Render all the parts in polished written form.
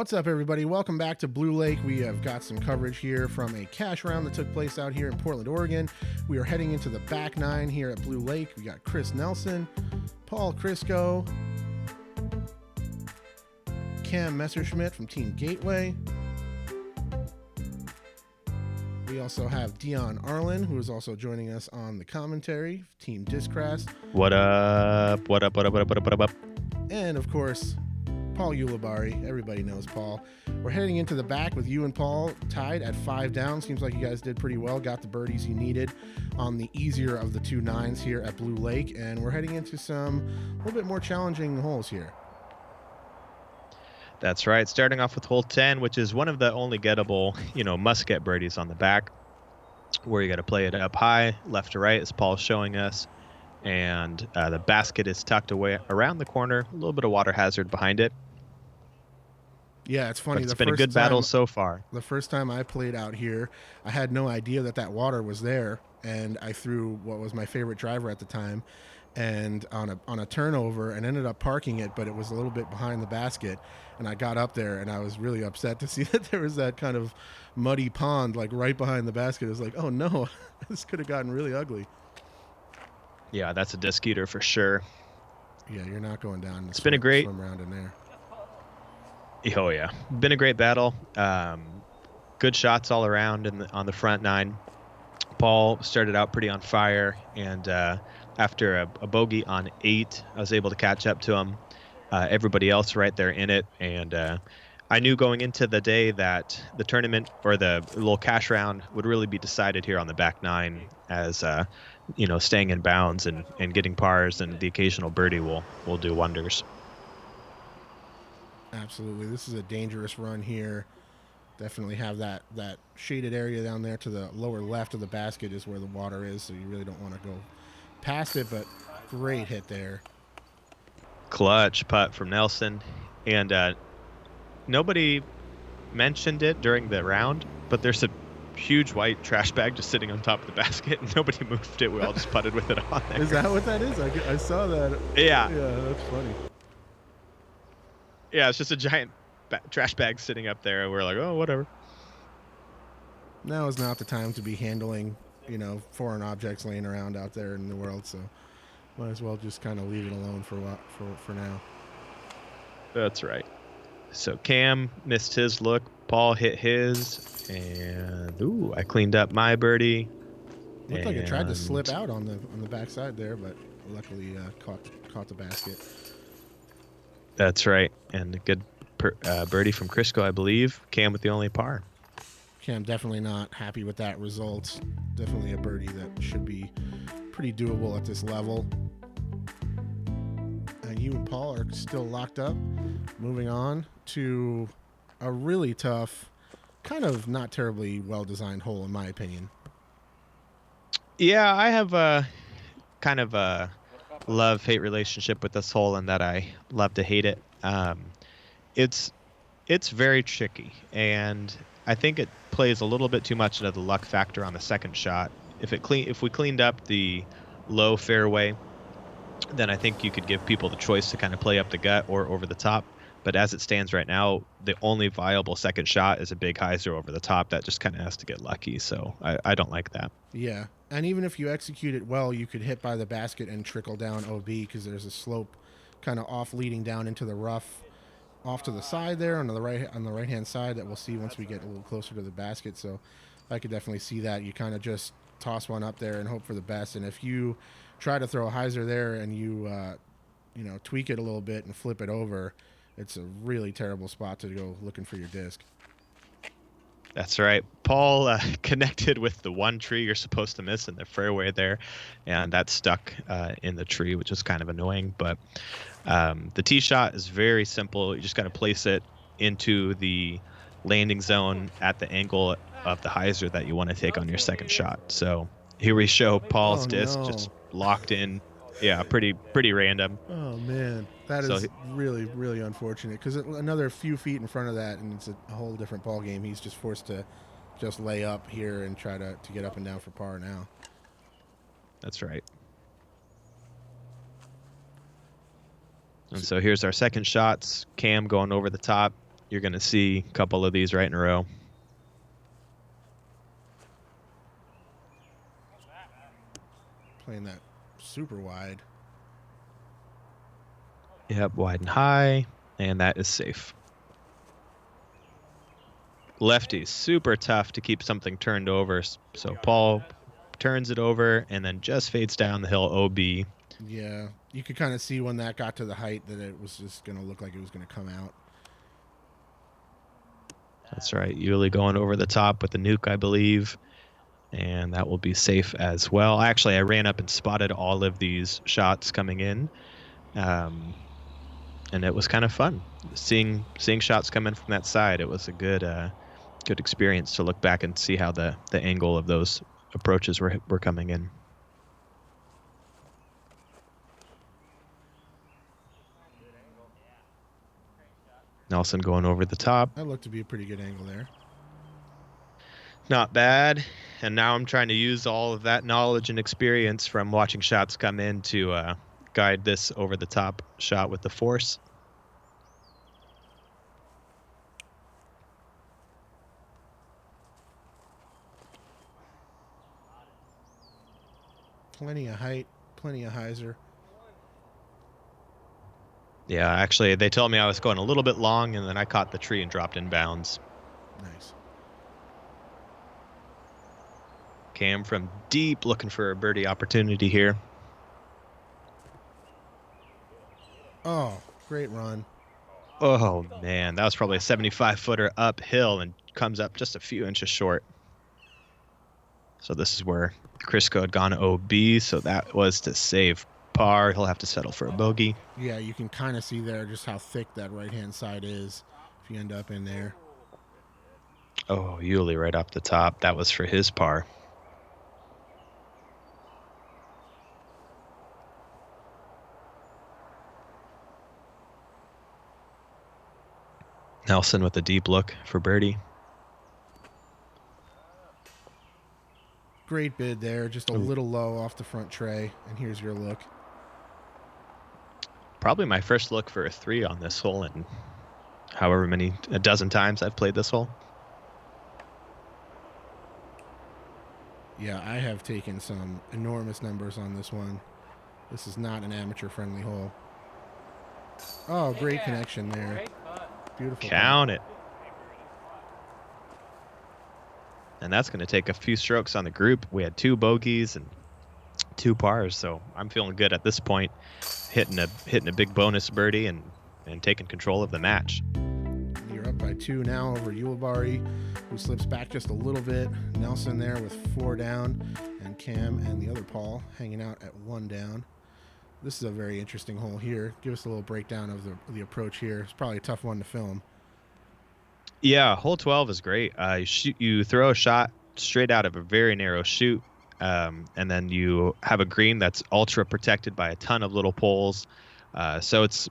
What's up, everybody? Welcome back to Blue Lake. We have got some coverage here from a cash round that took place out here in Portland, Oregon. We are heading into the back nine here at Blue Lake. We got Chris Nelson, Paul Crisco, Cam Messerschmidt from Team Gateway. We also have Dion Arlyn, who is also joining us on the commentary, Team Discrast. What up? What up? What up? What up? What up? What up? And of course, Paul Ulibarri. Everybody knows Paul. We're heading into the back with you and Paul tied at 5 down. Seems like you guys did pretty well. Got the birdies you needed on the easier of the 2 nines here at Blue Lake. And we're heading into some a little bit more challenging holes here. That's right. Starting off with hole 10, which is one of the only gettable, must-get birdies on the back, where you got to play it up high, left to right, as Paul's showing us. And the basket is tucked away around the corner. A little bit of water hazard behind it. Yeah, it's funny. But it's been a good battle so far. The first time I played out here, I had no idea that water was there, and I threw what was my favorite driver at the time, and on a turnover, and ended up parking it, but it was a little bit behind the basket, and I got up there, and I was really upset to see that there was that kind of muddy pond like right behind the basket. It was like, oh no, this could have gotten really ugly. Yeah, that's a disc eater for sure. Yeah, you're not going down. It's been a great swim round in there. Oh yeah, been a great battle. Good shots all around on the front 9. Paul started out pretty on fire, and after a bogey on 8, I was able to catch up to him. Everybody else right there in it, and I knew going into the day that the tournament or the little cash round would really be decided here on the back 9, as staying in bounds and getting pars and the occasional birdie will do wonders. Absolutely. This is a dangerous run here. Definitely have that shaded area down there to the lower left of the basket is where the water is, so you really don't want to go past it, but great hit there. Clutch putt from Nelson. And nobody mentioned it during the round, but there's a huge white trash bag just sitting on top of the basket, and nobody moved it. We all just putted with it on there. Is that what that is? I saw that. Yeah. Yeah, that's funny. Yeah, it's just a giant trash bag sitting up there. We're like, oh, whatever. Now is not the time to be handling, foreign objects laying around out there in the world. So, might as well just kind of leave it alone for now. That's right. So Cam missed his look. Paul hit his, and I cleaned up my birdie. Looked like it tried to slip out on the backside there, but luckily caught the basket. That's right, and a good birdie from Crisco, I believe. Cam with the only par. Cam definitely not happy with that result. Definitely a birdie that should be pretty doable at this level. And you and Paul are still locked up. Moving on to a really tough, kind of not terribly well-designed hole, in my opinion. Yeah, I have a kind of a love-hate relationship with this hole, in that I love to hate it. It's very tricky, and I think it plays a little bit too much into the luck factor on the second shot. If we cleaned up the low fairway, then I think you could give people the choice to kind of play up the gut or over the top. But as it stands right now, the only viable second shot is a big hyzer over the top. That just kind of has to get lucky, so I don't like that. Yeah, and even if you execute it well, you could hit by the basket and trickle down OB, because there's a slope kind of off leading down into the rough off to the side there on the right hand side that we'll see once we get a little closer to the basket. So I could definitely see that. You kind of just toss one up there and hope for the best. And if you try to throw a hyzer there and you tweak it a little bit and flip it over, it's a really terrible spot to go looking for your disc. That's right. Paul connected with the one tree you're supposed to miss in the fairway there, and that stuck in the tree, which is kind of annoying. But the tee shot is very simple. You just got to place it into the landing zone at the angle of the hyzer that you want to take on your second shot. So here we show Paul's disc just locked in. Yeah, pretty random. Oh, man. That is really, really unfortunate, because another few feet in front of that, and it's a whole different ball game. He's just forced to just lay up here and try to get up and down for par now. That's right. And so here's our second shots. Cam going over the top. you're going to see a couple of these right in a row. Playing that super wide. Yep, wide and high, and that is safe. Lefty, super tough to keep something turned over. So Paul turns it over and then just fades down the hill OB. Yeah, you could kind of see when that got to the height that it was just going to look like it was going to come out. That's right. Uli going over the top with the nuke, I believe. And that will be safe as well. Actually, I ran up and spotted all of these shots coming in. And it was kind of fun. Seeing shots come in from that side, it was a good experience to look back and see how the angle of those approaches were coming in. Nelson going over the top. That looked to be a pretty good angle there. Not bad. And now I'm trying to use all of that knowledge and experience from watching shots come in to guide this over the top shot with the force. Plenty of height, plenty of hyzer. Yeah, actually, they told me I was going a little bit long, and then I caught the tree and dropped in bounds. Nice. Cam from deep looking for a birdie opportunity here. Oh, great run. Oh, man, that was probably a 75-footer uphill and comes up just a few inches short. So this is where Crisco had gone OB, so that was to save par. He'll have to settle for a bogey. Yeah, you can kind of see there just how thick that right-hand side is if you end up in there. Oh, Uli right off the top. That was for his par. Nelson with a deep look for birdie. Great bid there, just a little low off the front tray, and here's your look. Probably my first look for a 3 on this hole in a dozen times I've played this hole. Yeah, I have taken some enormous numbers on this one. This is not an amateur-friendly hole. Oh, great connection there. Beautiful. Count it. And that's going to take a few strokes on the group. We had 2 bogeys and 2 pars, so I'm feeling good at this point, hitting a big bonus birdie and taking control of the match. You're up by 2 now over Ulibarri, who slips back just a little bit. Nelson there with 4 down, and Cam and the other Paul hanging out at 1 down. This is a very interesting hole here. Give us a little breakdown of the approach here. It's probably a tough one to film. Yeah, hole 12 is great. You throw a shot straight out of a very narrow chute, and then you have a green that's ultra protected by a ton of little poles. So it's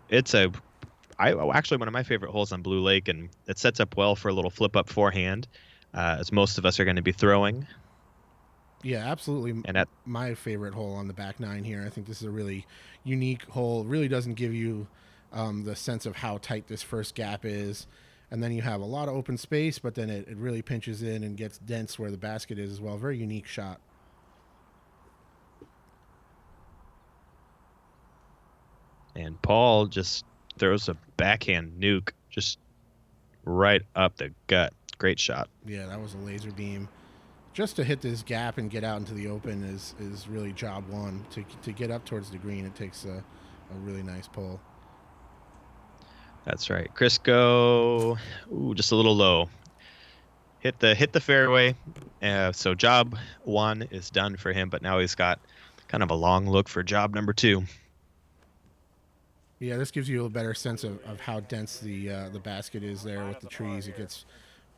actually one of my favorite holes on Blue Lake, and it sets up well for a little flip up forehand, as most of us are going to be throwing. Yeah, absolutely. And my favorite hole on the back 9 here. I think this is a really unique hole. It really doesn't give you the sense of how tight this first gap is. And then you have a lot of open space, but then it really pinches in and gets dense where the basket is as well. Very unique shot. And Paul just throws a backhand nuke just right up the gut. Great shot. Yeah, that was a laser beam. Just to hit this gap and get out into the open is really job one. To get up towards the green, it takes a really nice pull. That's right. Crisco, just a little low. Hit the fairway. So job 1 is done for him, but now he's got kind of a long look for job number 2. Yeah, this gives you a better sense of how dense the basket is there with the trees. It gets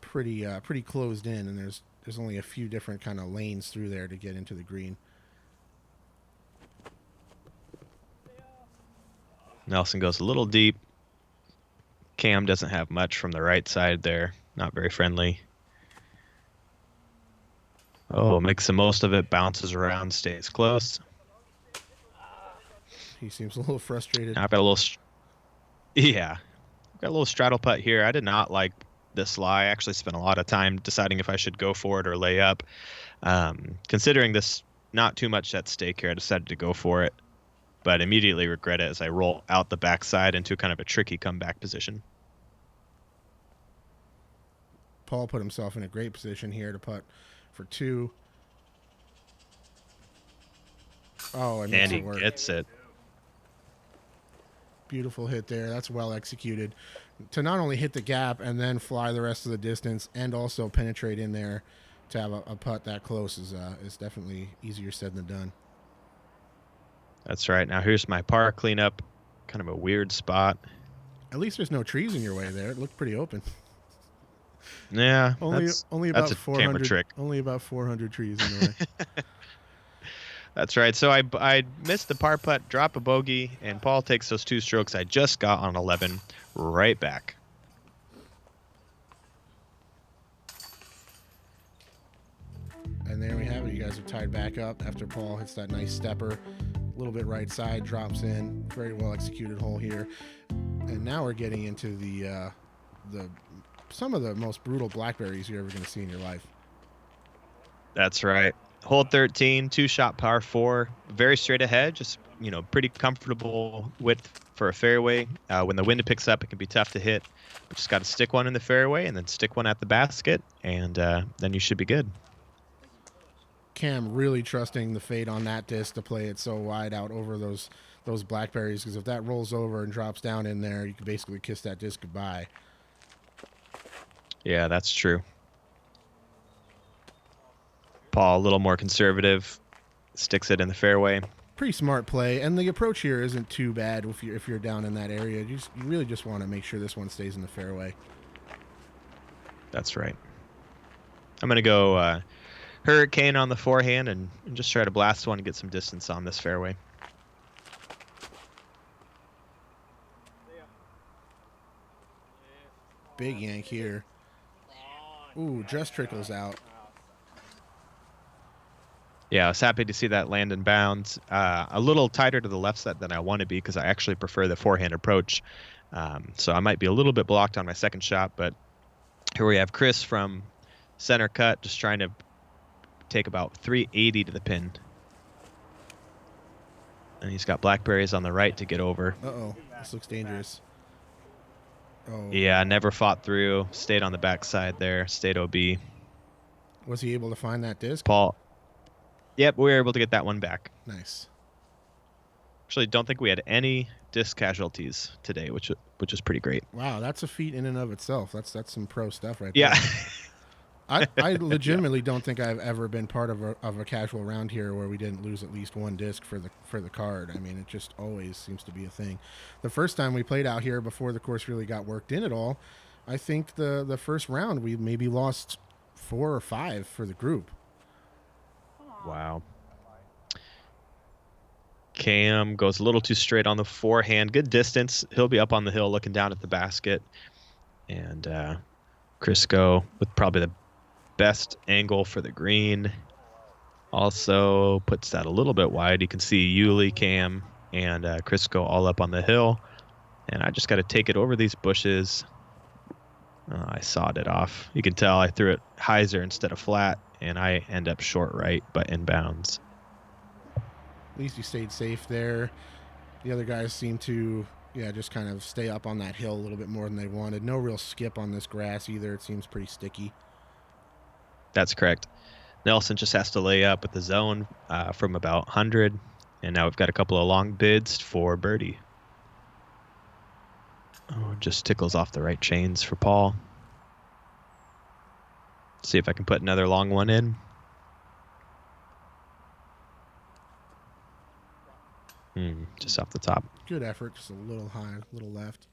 pretty closed in, and there's only a few different kind of lanes through there to get into the green. Nelson goes a little deep. Cam doesn't have much from the right side there. Not very friendly. Oh, makes the most of it. Bounces around, stays close. He seems a little frustrated. I've got a little... Yeah. Got a little straddle putt here. I did not like this lie. I actually spent a lot of time deciding if I should go for it or lay up. Considering this not too much at stake here, I decided to go for it, but immediately regret it as I roll out the backside into kind of a tricky comeback position. Paul put himself in a great position here to putt for 2. Oh, and makes And he it work. gets it. Beautiful hit there. That's well executed. To not only hit the gap and then fly the rest of the distance and also penetrate in there to have a putt that close is definitely easier said than done. That's right. Now here's my par cleanup. Kind of a weird spot. At least there's no trees in your way there. It looked pretty open. Yeah, only that's about a 400 camera trick. Only about 400 trees in the way. That's right. So I missed the par putt, drop a bogey, and Paul takes those 2 strokes I just got on 11 right back. And there we have it. You guys are tied back up after Paul hits that nice stepper. A little bit right side, drops in. Very well executed hole here. And now we're getting into the some of the most brutal blackberries you're ever going to see in your life. That's right. Hole 13, 2-shot par 4, very straight ahead, just, pretty comfortable width for a fairway. When the wind picks up, it can be tough to hit, but just got to stick one in the fairway and then stick one at the basket, and then you should be good. Cam really trusting the fade on that disc to play it so wide out over those blackberries, because if that rolls over and drops down in there, you can basically kiss that disc goodbye. Yeah, that's true. Paul, a little more conservative, sticks it in the fairway. Pretty smart play, and the approach here isn't too bad if you're down in that area. You really just want to make sure this one stays in the fairway. That's right. I'm going to go hurricane on the forehand and just try to blast one and get some distance on this fairway. Big yank here. Ooh, just trickles out. Yeah, I was happy to see that land in bounds. A little tighter to the left side than I want to be because I actually prefer the forehand approach. So I might be a little bit blocked on my second shot, but here we have Chris from center cut just trying to take about 380 to the pin. And he's got blackberries on the right to get over. Uh-oh, this looks dangerous. Oh. Yeah, never fought through, stayed on the backside there, stayed OB. Was he able to find that disc? Paul. Yep, we were able to get that one back. Nice. Actually, don't think we had any disc casualties today, which is pretty great. Wow, that's a feat in and of itself. That's some pro stuff right there. Yeah. I legitimately don't think I've ever been part of a casual round here where we didn't lose at least one disc for the card. I mean, it just always seems to be a thing. The first time we played out here before the course really got worked in at all, I think the first round we maybe lost 4 or 5 for the group. Wow. Cam goes a little too straight on the forehand. Good distance. He'll be up on the hill looking down at the basket. And Crisco with probably the best angle for the green. Also puts that a little bit wide. You can see Uli, Cam, and Crisco all up on the hill. And I just got to take it over these bushes. I sawed it off. You can tell I threw it hyzer instead of flat, and I end up short right, but in bounds. At least you stayed safe there. The other guys seem to, just kind of stay up on that hill a little bit more than they wanted. No real skip on this grass either. It seems pretty sticky. That's correct. Nelson just has to lay up with the zone from about 100, and now we've got a couple of long bids for birdie. Oh, just tickles off the right chains for Paul. See if I can put another long one in. Just off the top. Good effort, just a little high, a little left.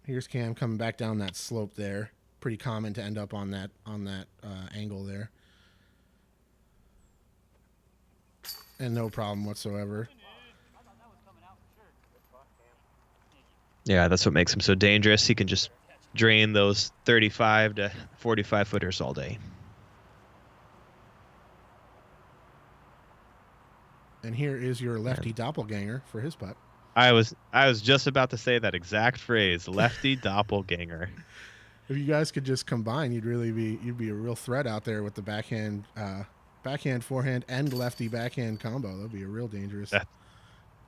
Here's Cam coming back down that slope there. Pretty common to end up on that angle there. And no problem whatsoever. Yeah, that's what makes him so dangerous. He can just drain those 35 to 45 footers all day. And here is your lefty doppelganger for his putt. I was just about to say that exact phrase, lefty doppelganger. If you guys could just combine, you'd be a real threat out there with the backhand forehand and lefty backhand combo. That'd be a real dangerous. That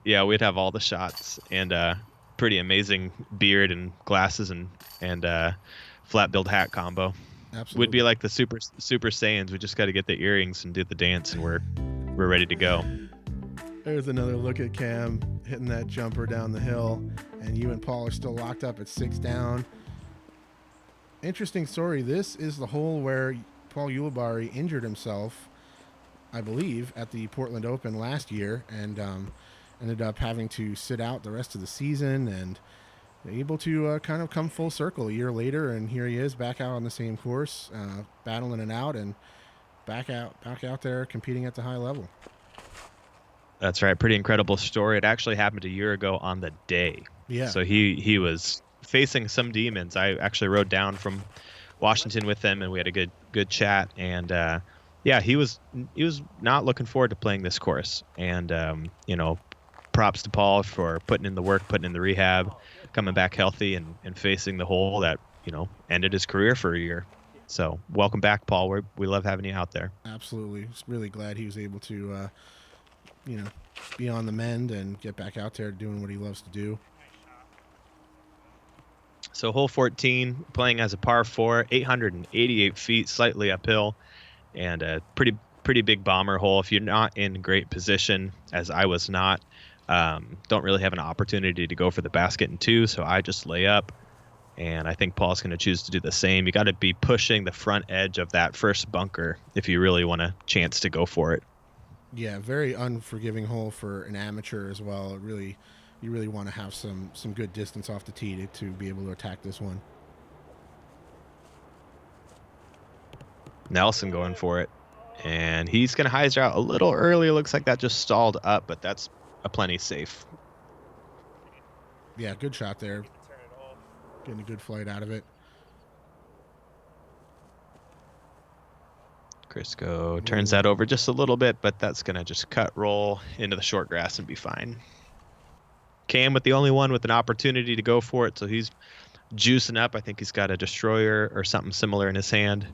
Yeah, we'd have all the shots and pretty amazing beard and glasses and flat build hat combo. Would be Absolutely. like the Super Saiyans. We just got to get the earrings and do the dance, and we're ready to go. There's another look at Cam hitting that jumper down the hill, and you and Paul are still locked up at 6 down. Interesting story. This is the hole where Paul Ulibarri injured himself, I believe, at the Portland Open last year, and ended up having to sit out the rest of the season, and able to kind of come full circle a year later, and here he is back out on the same course, battling it out, and back out there competing at the high level. That's right. Pretty incredible story. It actually happened a year ago on the day. Yeah. So he was facing some demons. I actually rode down from Washington with him, and we had a good chat. And yeah, he was not looking forward to playing this course. And props to Paul for putting in the work, putting in the rehab, coming back healthy, and facing the hole that ended his career for a year. So welcome back, Paul. We love having you out there. Absolutely. Just really glad he was able to, be on the mend and get back out there doing what he loves to do. So hole 14, playing as a par 4, 888 feet, slightly uphill, and a pretty big bomber hole. If you're not in great position, as I was not, don't really have an opportunity to go for the basket in 2, so I just lay up. And I think Paul's going to choose to do the same. You got to be pushing the front edge of that first bunker if you really want a chance to go for it. Yeah, very unforgiving hole for an amateur as well. You really want to have some good distance off the tee to be able to attack this one. Nelson going for it, and he's going to hyzer out a little early. It looks like that just stalled up, but that's a plenty safe. Yeah, good shot there. Getting a good flight out of it. Crisco turns that over just a little bit, but that's going to just cut roll into the short grass and be fine. Cam with the only one with an opportunity to go for it, so he's juicing up. I think he's got a destroyer or something similar in his hand.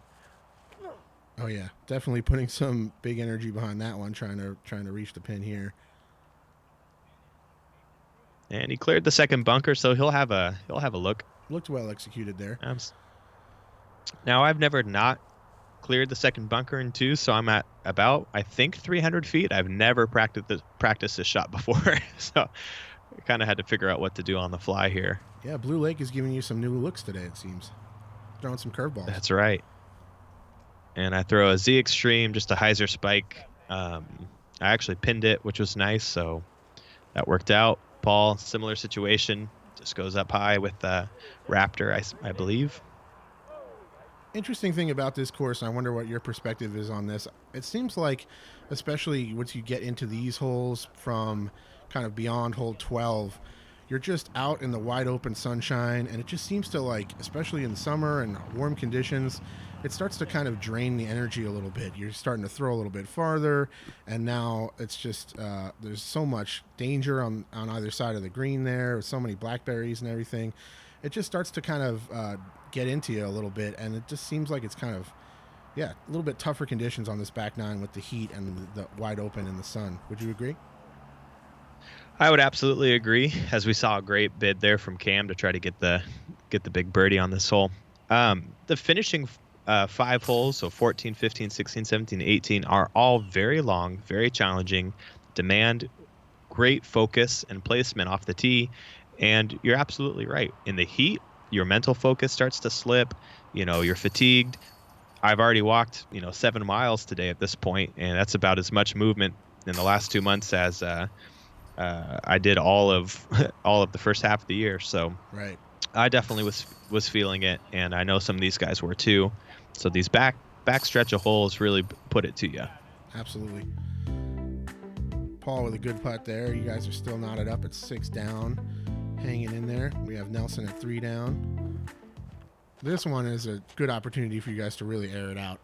Oh yeah, definitely putting some big energy behind that one, trying to reach the pin here. And he cleared the second bunker, so he'll have a look. Looked well executed there. Now I've never not cleared the second bunker in 2, so I'm at about, I think, 300 feet. I've never practiced this shot before, so I kind of had to figure out what to do on the fly here. Yeah, Blue Lake is giving you some new looks today, it seems. Throwing some curveballs. That's right. And I throw a Z Extreme, just a hyzer spike. I actually pinned it, which was nice, so that worked out. Paul, similar situation, just goes up high with Raptor, I believe. Interesting thing about this course, and I wonder what your perspective is on this. It seems like, especially once you get into these holes from kind of beyond hole 12, you're just out in the wide open sunshine, and it just seems to, like, especially in summer and warm conditions, it starts to kind of drain the energy a little bit. You're starting to throw a little bit farther, and now it's just there's so much danger on either side of the green there, with so many blackberries and everything. It just starts to kind of get into you a little bit, and it just seems like it's kind of, a little bit tougher conditions on this back nine with the heat and the wide open in the sun. Would you agree? I would absolutely agree, as we saw a great bid there from Cam to try to get the big birdie on this hole. The finishing 5 holes, so 14, 15, 16, 17, 18, are all very long, very challenging, demand great focus and placement off the tee. And you're absolutely right. In the heat, your mental focus starts to slip. You're fatigued. I've already walked, 7 miles today at this point, and that's about as much movement in the last 2 months as I did all of the first half of the year. So right. I definitely was feeling it, and I know some of these guys were too. So these back stretch of holes really put it to you. Absolutely. Paul with a good putt there. You guys are still knotted up at 6 down, hanging in there. We have Nelson at 3 down. This one is a good opportunity for you guys to really air it out.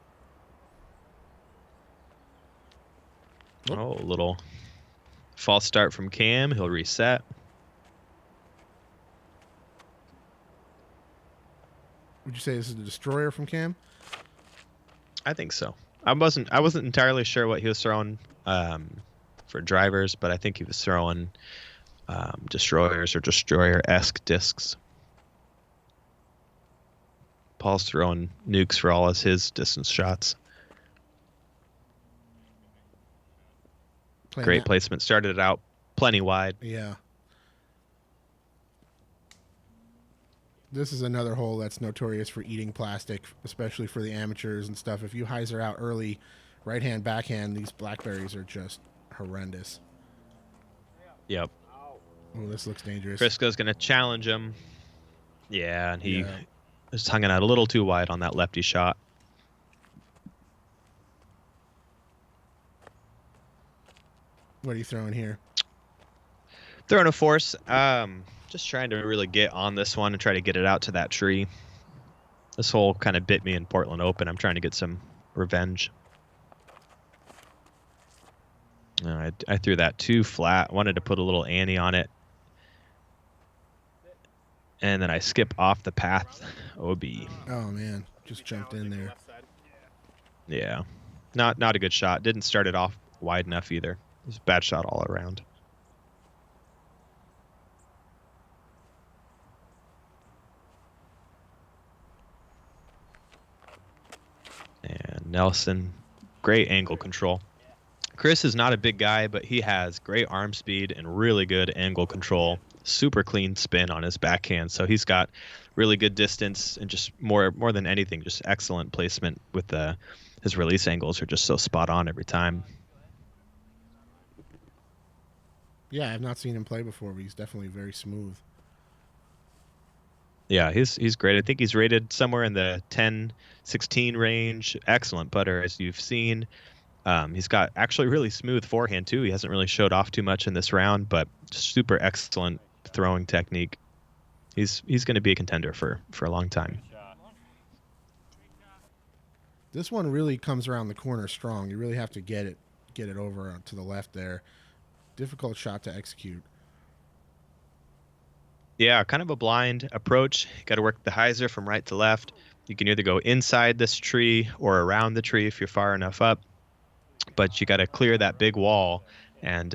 Oh, a little false start from Cam. He'll reset. Would you say this is the destroyer from Cam? I think so. I wasn't entirely sure what he was throwing for drivers, but I think he was throwing destroyers or destroyer-esque discs. Paul's throwing nukes for all his distance shots. Great placement. Started it out plenty wide. Yeah. This is another hole that's notorious for eating plastic, especially for the amateurs and stuff. If you hyzer out early, right hand, backhand, these blackberries are just horrendous. Yep. Oh, this looks dangerous. Crisco's going to challenge him. Yeah, and he just hung it out a little too wide on that lefty shot. What are you throwing here? Throwing a force. Just trying to really get on this one and try to get it out to that tree. This hole kind of bit me in Portland Open. I'm trying to get some revenge. I threw that too flat. Wanted to put a little ante on it. And then I skip off the path. OB. Oh, man. Just jumped in there. Yeah. Not a good shot. Didn't start it off wide enough either. It was a bad shot all around. And Nelson, great angle control. Chris is not a big guy, but he has great arm speed and really good angle control. Super clean spin on his backhand. So he's got really good distance and just more than anything, just excellent placement with his release angles are just so spot on every time. Yeah, I've not seen him play before, but he's definitely very smooth. Yeah, he's great. I think he's rated somewhere in the 10-16 range. Excellent putter, as you've seen. He's got actually really smooth forehand, too. He hasn't really showed off too much in this round, but super excellent throwing technique. He's going to be a contender for a long time. This one really comes around the corner strong. You really have to get it over to the left there. Difficult shot to execute. Yeah, kind of a blind approach. Got to work the hyzer from right to left. You can either go inside this tree or around the tree if you're far enough up, but you got to clear that big wall and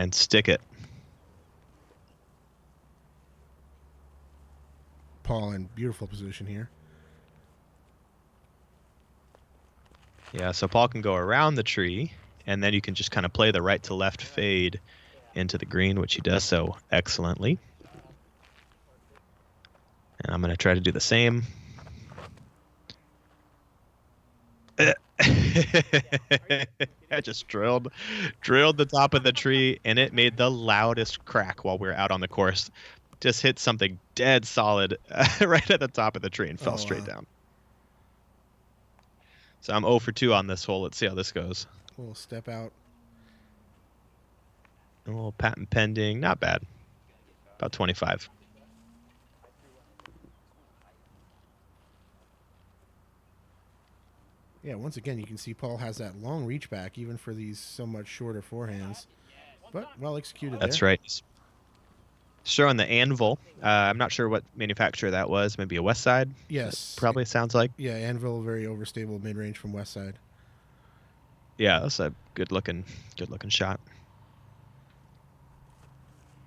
stick it. Paul in beautiful position here. Yeah, so Paul can go around the tree, and then you can just kind of play the right to left fade into the green, which he does so excellently. And I'm going to try to do the same. I just drilled the top of the tree, and it made the loudest crack while we were out on the course. Just hit something dead solid right at the top of the tree and fell straight down. So I'm 0 for 2 on this hole. Let's see how this goes. A little step out. A little patent pending. Not bad. About 25. Yeah, once again, you can see Paul has that long reach back, even for these so much shorter forehands. But well executed That's there. right. Showing the anvil. I'm not sure what manufacturer that was. Maybe a West Side? Yes. That probably sounds like. Yeah, anvil, very overstable mid-range from West Side. Yeah, that's a good looking shot.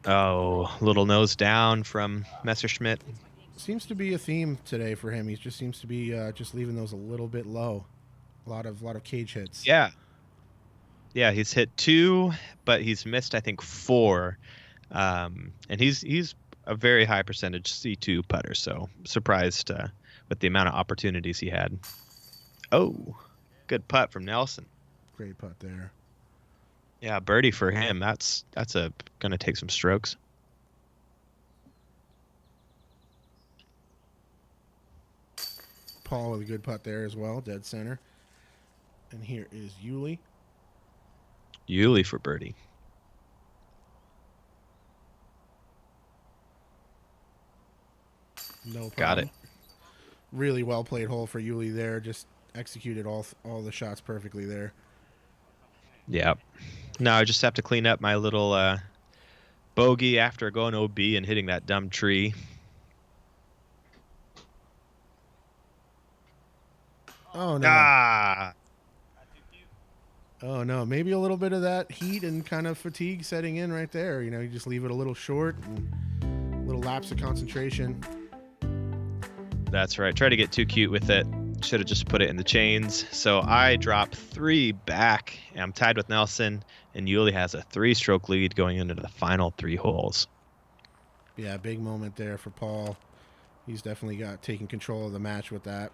Oh, little nose down from Messerschmidt. Seems to be a theme today for him. He just seems to be just leaving those a little bit low. A lot of cage hits. Yeah. Yeah, he's hit 2, but he's missed I think 4. And he's a very high percentage C2 putter, so surprised with the amount of opportunities he had. Oh, good putt from Nelson. Great putt there. Yeah, birdie for him. That's gonna take some strokes. Paul with a good putt there as well, dead center. And here is Uli. Uli for birdie. No problem. Got it. Really well played hole for Uli there. Just executed all the shots perfectly there. Yeah. No, I just have to clean up my little bogey after going OB and hitting that dumb tree. Oh no. Ah, Oh no. Maybe a little bit of that heat and kind of fatigue setting in right there. You know, you just leave it a little short and a little lapse of concentration. that's right. Try to get too cute with it. Should have just put it in the chains. So I drop 3 back. I'm tied with Nelson, and Yuli has a 3-stroke lead going into the final 3 holes. Yeah, big moment there for Paul. He's definitely got taking control of the match with that.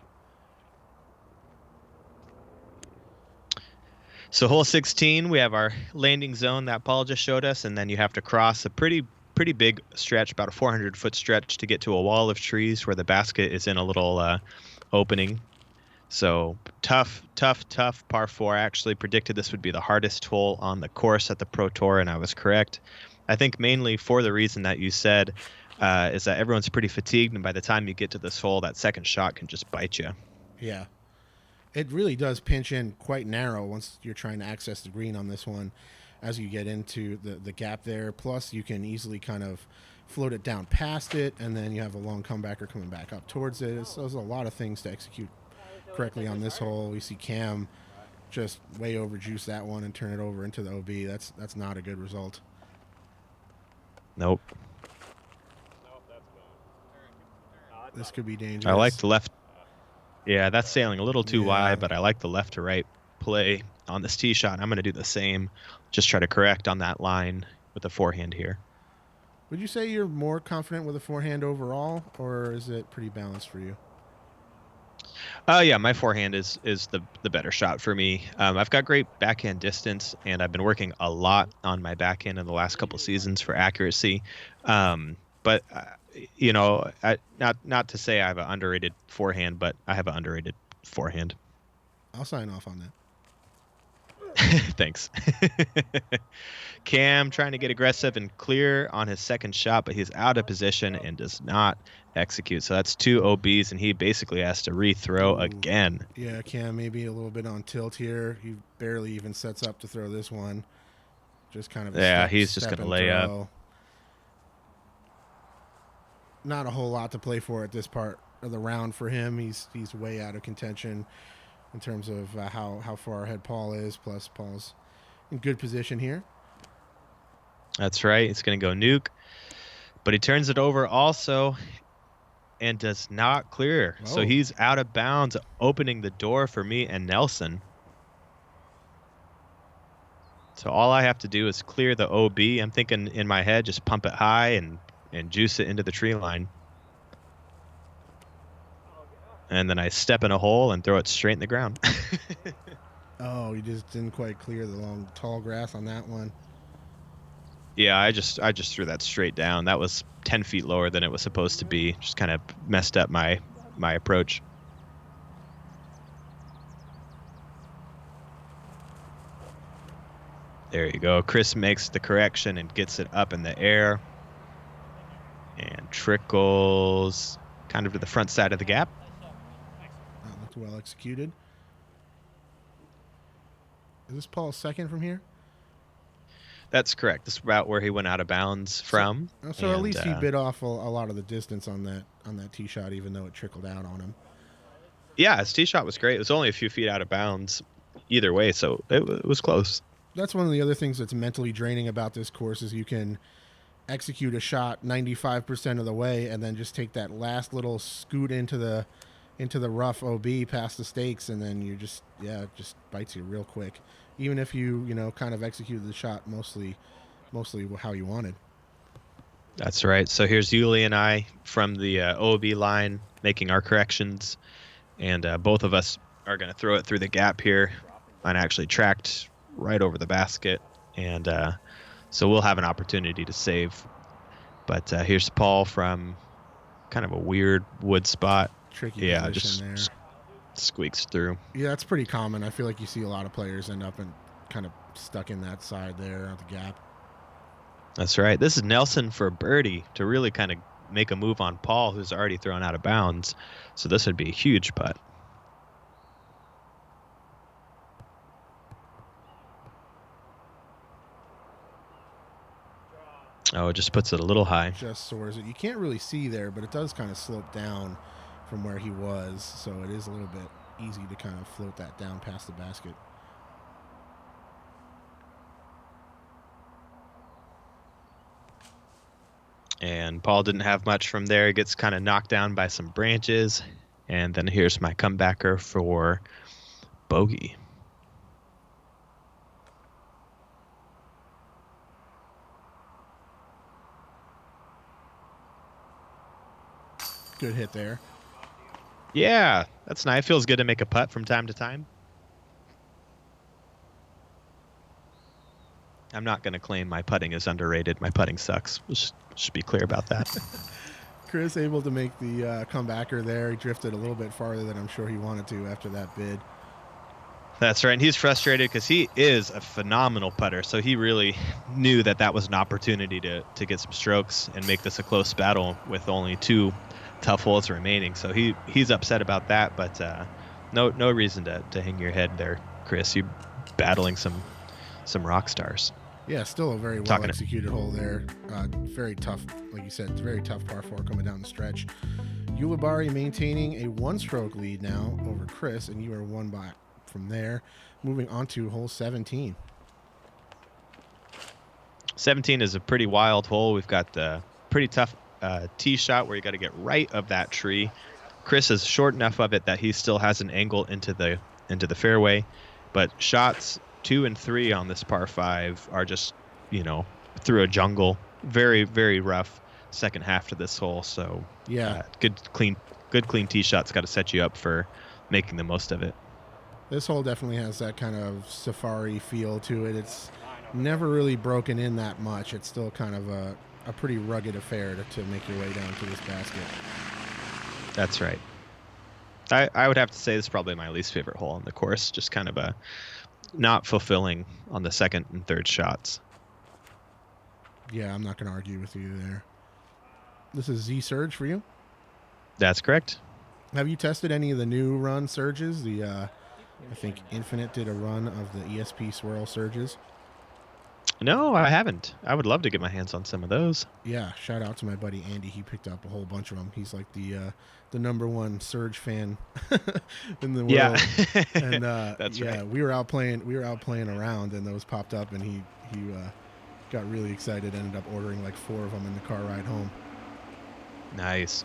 So hole 16, we have our landing zone that Paul just showed us, and then you have to cross a pretty big stretch, about a 400-foot stretch, to get to a wall of trees where the basket is in a little opening. So tough par 4. I actually predicted this would be the hardest hole on the course at the Pro Tour, and I was correct. I think mainly for the reason that you said, is that everyone's pretty fatigued, and by the time you get to this hole, that second shot can just bite you. Yeah. It really does pinch in quite narrow once you're trying to access the green on this one as you get into the gap there. Plus, you can easily kind of float it down past it, and then you have a long comebacker coming back up towards it. So there's a lot of things to execute correctly on this hole. We see Cam just way overjuice that one and turn it over into the OB. That's not a good result. Nope. This could be dangerous. I like the left. Yeah, that's sailing a little too Yeah. wide, but I like the left to right play on this tee shot. I'm going to do the same. Just try to correct on that line with a forehand here. Would you say you're more confident with a forehand overall, or is it pretty balanced for you? Yeah, my forehand is the better shot for me. I've got great backhand distance, and I've been working a lot on my backhand in the last couple seasons for accuracy. But you know, not to say I have an underrated forehand, but I have an underrated forehand. I'll sign off on that. Thanks. Cam trying to get aggressive and clear on his second shot, but he's out of position and does not execute. So that's 2 OBs, and he basically has to rethrow again. Yeah, Cam maybe a little bit on tilt here. He barely even sets up to throw this one. Just kind of a He's just step going to and lay throw. up. Not a whole lot to play for at this part of the round for him. He's way out of contention in terms of how far ahead Paul is. Plus, Paul's in good position here. That's right. It's going to go nuke. But he turns it over also and does not clear. Oh. So he's out of bounds, opening the door for me and Nelson. So all I have to do is clear the OB. I'm thinking in my head, just pump it high and juice it into the tree line. And then I step in a hole and throw it straight in the ground. Oh, he just didn't quite clear the long, tall grass on that one. Yeah, I just threw that straight down. That was 10 feet lower than it was supposed to be. Just kind of messed up my approach. There you go. Chris makes the correction and gets it up in the air. And trickles kind of to the front side of the gap. That looked well executed. Is this Paul's second from here? That's correct. This is about where he went out of bounds from. So at least he bit off a lot of the distance on that tee shot, even though it trickled out on him. Yeah, his tee shot was great. It was only a few feet out of bounds either way, so it was close. That's one of the other things that's mentally draining about this course is you can execute a shot 95% of the way and then just take that last little scoot into the rough OB past the stakes, and then you just bites you real quick. Even if you kind of executed the shot mostly how you wanted. That's right. So here's Yuli and I from the OB line making our corrections, and both of us are going to throw it through the gap here. Mine actually tracked right over the basket, and so we'll have an opportunity to save. But here's Paul from kind of a weird wood spot. Tricky position just there. Squeaks through. Yeah, that's pretty common. I feel like you see a lot of players end up and kind of stuck in that side there at the gap. That's right. This is Nelson for birdie to really kind of make a move on Paul, who's already thrown out of bounds. So this would be a huge putt. Oh, it just puts it a little high. Just soars it. You can't really see there, but it does kind of slope down from where he was, so it is a little bit easy to kind of float that down past the basket. And Paul didn't have much from there. He gets kind of knocked down by some branches. And then here's my comebacker for bogey. Good hit there. Yeah, that's nice. It feels good to make a putt from time to time. I'm not going to claim my putting is underrated. My putting sucks. Should be clear about that. Chris able to make the comebacker there. He drifted a little bit farther than I'm sure he wanted to after that bid. That's right. And he's frustrated because he is a phenomenal putter. So he really knew that was an opportunity to get some strokes and make this a close battle with only 2 tough holes remaining. So he's upset about that. But no reason to hang your head there, Chris. You battling some rock stars. Yeah, still a very well executed hole there. Very tough, like you said, it's a very tough par 4 coming down the stretch. Ulibarri maintaining a 1-stroke lead now over Chris, and you are 1 back from there. Moving on to hole 17. 17 is a pretty wild hole. We've got the pretty tough tee shot where you got to get right of that tree. Chris is short enough of it that he still has an angle into the fairway, but shots 2 and 3 on this par 5 are just, through a jungle. Very, very rough second half to this hole. So yeah, good clean tee shot's got to set you up for making the most of it. This hole definitely has that kind of safari feel to it. It's never really broken in that much. It's still kind of a pretty rugged affair to make your way down to this basket. That's right. I would have to say this is probably my least favorite hole on the course. Just kind of a not fulfilling on the second and third shots. Yeah, I'm not going to argue with you there. This is Z Surge for you? That's correct. Have you tested any of the new run surges? I think Infinite did a run of the ESP Swirl surges. No, I haven't. I would love to get my hands on some of those. Yeah, shout out to my buddy Andy. He picked up a whole bunch of them. He's like the #1 Surge fan in the world. Yeah, and that's right. we were out playing around, and those popped up, and he got really excited. Ended up ordering like 4 of them in the car ride home. Nice.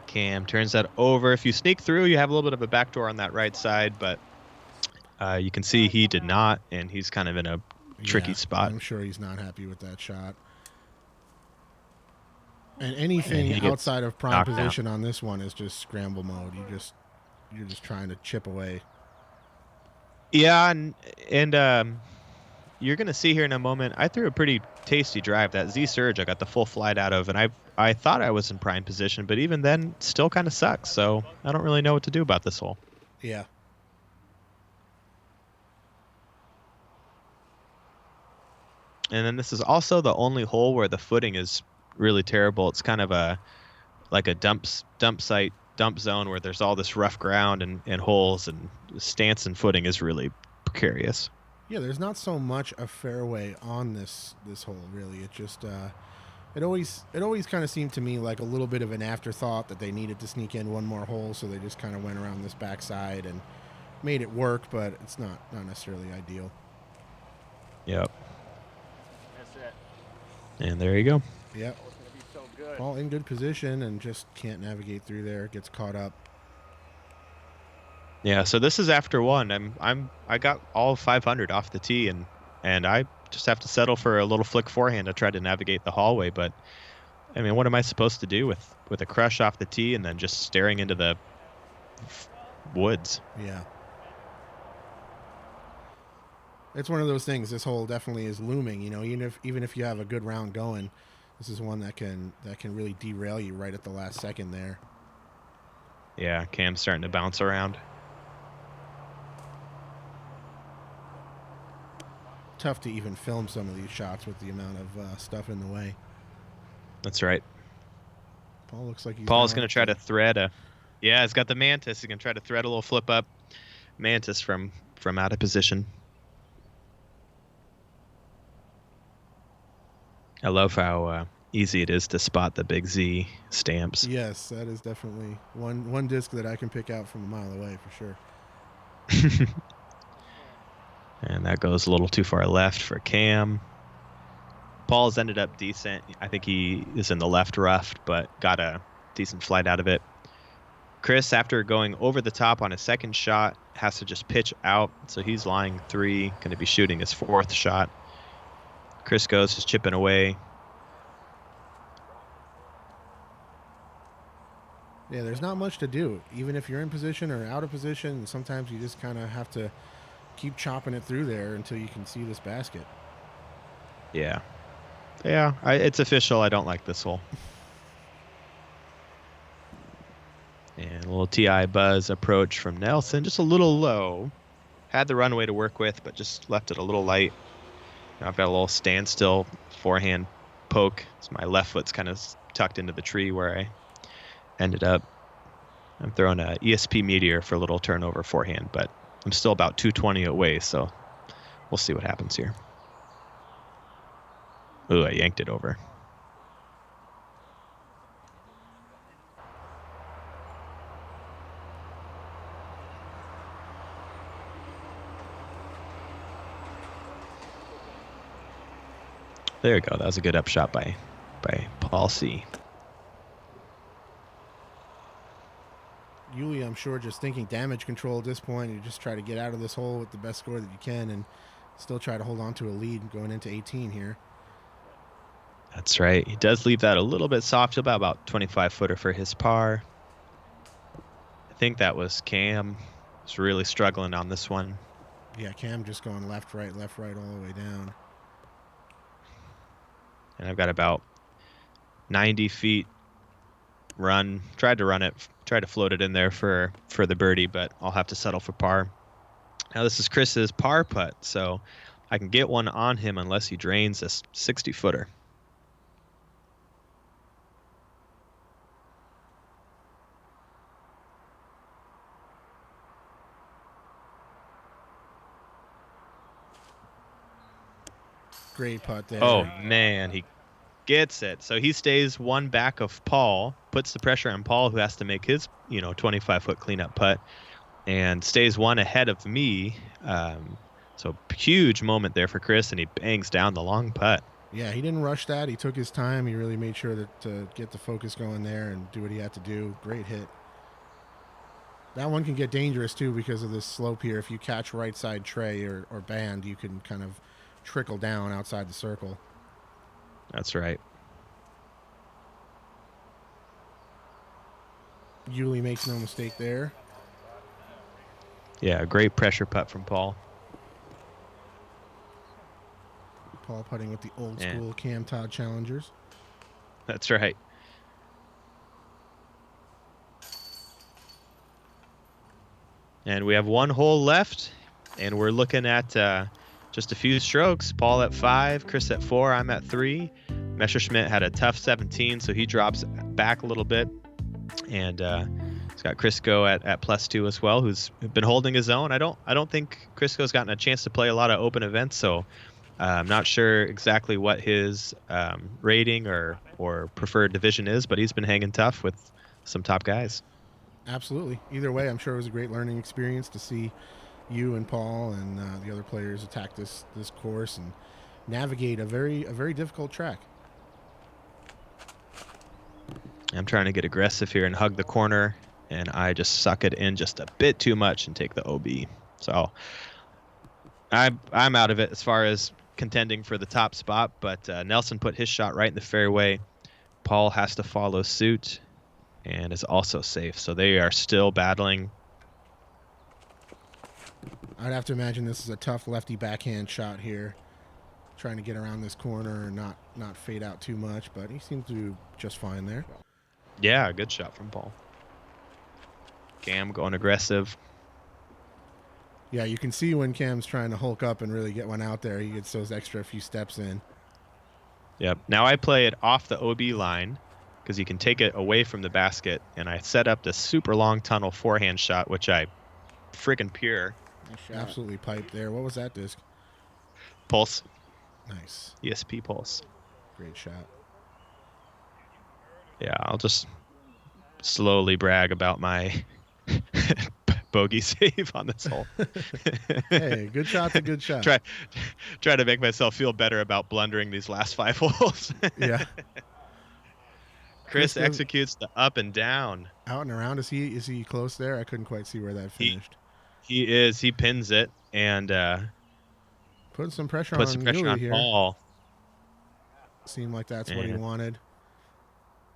Cam turns that over. If you sneak through, you have a little bit of a backdoor on that right side, but you can see he did not, and he's kind of in a tricky spot. I'm sure he's not happy with that shot. And anything outside of prime position on this one is just scramble mode. You're just trying to chip away. Yeah, and you're going to see here in a moment, I threw a pretty tasty drive. That Z Surge I got the full flight out of, and I thought I was in prime position, but even then, still kind of sucks. So I don't really know what to do about this hole. Yeah. And then this is also the only hole where the footing is really terrible. It's kind of like a dump site, dump zone where there's all this rough ground and holes, and stance and footing is really precarious. Yeah, there's not so much a fairway on this hole, really. It just it always kind of seemed to me like a little bit of an afterthought that they needed to sneak in one more hole, so they just kind of went around this backside and made it work, but it's not necessarily ideal. Yep. And there you go. Yep. All in good position and just can't navigate through there. Gets caught up. Yeah. So this is after 1. I got all 500 off the tee, and I just have to settle for a little flick forehand to try to navigate the hallway. But I mean, what am I supposed to do with a crush off the tee and then just staring into the woods? Yeah. It's one of those things. This hole definitely is looming. Even if you have a good round going, this is one that can really derail you right at the last second there. Yeah, Cam's starting to bounce around. Tough to even film some of these shots with the amount of stuff in the way. That's right. Paul looks like Paul's going to try to thread Yeah, he's got the mantis. He's going to try to thread a little flip up mantis from out of position. I love how easy it is to spot the big Z stamps. Yes, that is definitely one disc that I can pick out from a mile away for sure. And that goes a little too far left for Cam. Paul's ended up decent. I think he is in the left rough, but got a decent flight out of it. Chris, after going over the top on his second shot, has to just pitch out. So he's lying 3, going to be shooting his 4th shot. Crisco's just chipping away. Yeah, there's not much to do. Even if you're in position or out of position, sometimes you just kind of have to keep chopping it through there until you can see this basket. Yeah. Yeah, it's official. I don't like this hole. And a little TI buzz approach from Nelson. Just a little low. Had the runway to work with, but just left it a little light. Now I've got a little standstill forehand poke. So my left foot's kind of tucked into the tree where I ended up. I'm throwing a ESP Meteor for a little turnover forehand, but I'm still about 220 away, so we'll see what happens here. Ooh, I yanked it over. There you go. That was a good upshot by Paul C. Uli, I'm sure, just thinking damage control at this point. You just try to get out of this hole with the best score that you can and still try to hold on to a lead going into 18 here. That's right. He does leave that a little bit soft, about 25-footer for his par. I think that was Cam. Was really struggling on this one. Yeah, Cam just going left, right, all the way down. And I've got about 90 feet run. Tried to float it in there for the birdie, but I'll have to settle for par. Now this is Chris's par putt, so I can get one on him unless he drains a 60-footer. Great putt there. Oh, man, he gets it. So he stays one back of Paul, puts the pressure on Paul, who has to make his 25-foot cleanup putt, and stays one ahead of me. So huge moment there for Chris, and he bangs down the long putt. Yeah, he didn't rush that. He took his time. He really made sure to get the focus going there and do what he had to do. Great hit. That one can get dangerous, too, because of this slope here. If you catch right side tray or band, you can kind of trickle down outside the circle. That's right. Uli makes no mistake there. Yeah, great pressure putt from Paul. Paul putting with the old school Cam Todd challengers. That's right. And we have one hole left, and we're looking at just a few strokes. Paul at 5, Chris at 4, I'm at 3. Messerschmidt had a tough 17, so he drops back a little bit. And he's got Crisco at +2 as well, who's been holding his own. I don't think Crisco's gotten a chance to play a lot of open events, so I'm not sure exactly what his rating or preferred division is, but he's been hanging tough with some top guys. Absolutely. Either way, I'm sure it was a great learning experience to see you and Paul and the other players attack this course and navigate a very difficult track. I'm trying to get aggressive here and hug the corner, and I just suck it in just a bit too much and take the OB. So I'm out of it as far as contending for the top spot, but Nelson put his shot right in the fairway. Paul has to follow suit and is also safe. So they are still battling. I'd have to imagine this is a tough lefty backhand shot here, trying to get around this corner and not fade out too much, but he seemed to do just fine there. Yeah, good shot from Paul. Cam going aggressive. Yeah, you can see when Cam's trying to hulk up and really get one out there, he gets those extra few steps in. Yep. Now I play it off the OB line because you can take it away from the basket, and I set up this super long tunnel forehand shot, which I friggin' pure. Absolutely piped there. What was that disc? Pulse. Nice. ESP Pulse. Great shot. Yeah, I'll just slowly brag about my bogey save on this hole. Hey, good shot's a good shot. Try to make myself feel better about blundering these last 5 holes. Yeah. Chris Crisco executes the up and down. out and around. Is he close there? I couldn't quite see where that He finished. he pins it and Putting some pressure puts some on pressure Uli on here. Paul. Seemed like that's what he And wanted.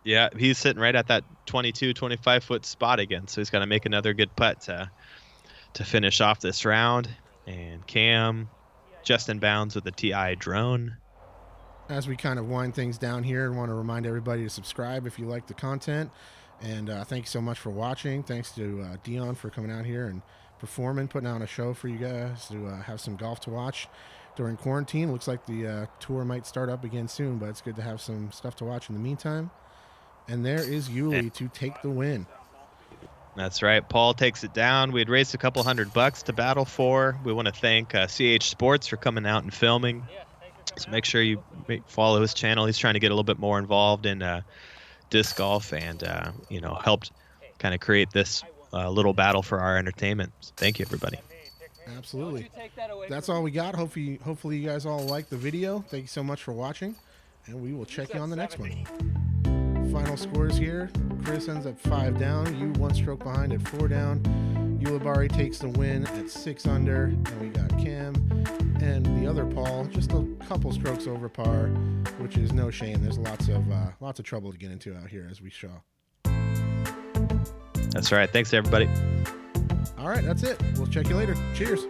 yeah, he's sitting right at that 22, 25 foot spot again. So he's got to make another good putt to finish off this round. And Cam just in bounds with the TI drone. As we kind of wind things down here, I want to remind everybody to subscribe if you like the content. And thank you so much for watching. Thanks to Dion for coming out here and performing, putting on a show for you guys to have some golf to watch during quarantine. Looks like the tour might start up again soon, but it's good to have some stuff to watch in the meantime. And there is Uli to take the win. That's right. Paul takes it down. We had raised a couple $100 to battle for. We want to thank CH Sports for coming out and filming. So make sure you follow his channel. He's trying to get a little bit more involved in disc golf and, helped kind of create this little battle for our entertainment. So thank you, everybody. Absolutely. That's all we got. Hopefully you guys all liked the video. Thank you so much for watching, and we will check you on the next one. Final scores here. Chris ends up 5 down. You 1 stroke behind at 4 down. Ulibarri takes the win at 6 under. And we got Cam and the other Paul just a couple strokes over par, which is no shame. There's lots of trouble to get into out here, as we saw. That's right. Thanks, everybody. All right, that's it. We'll check you later. Cheers.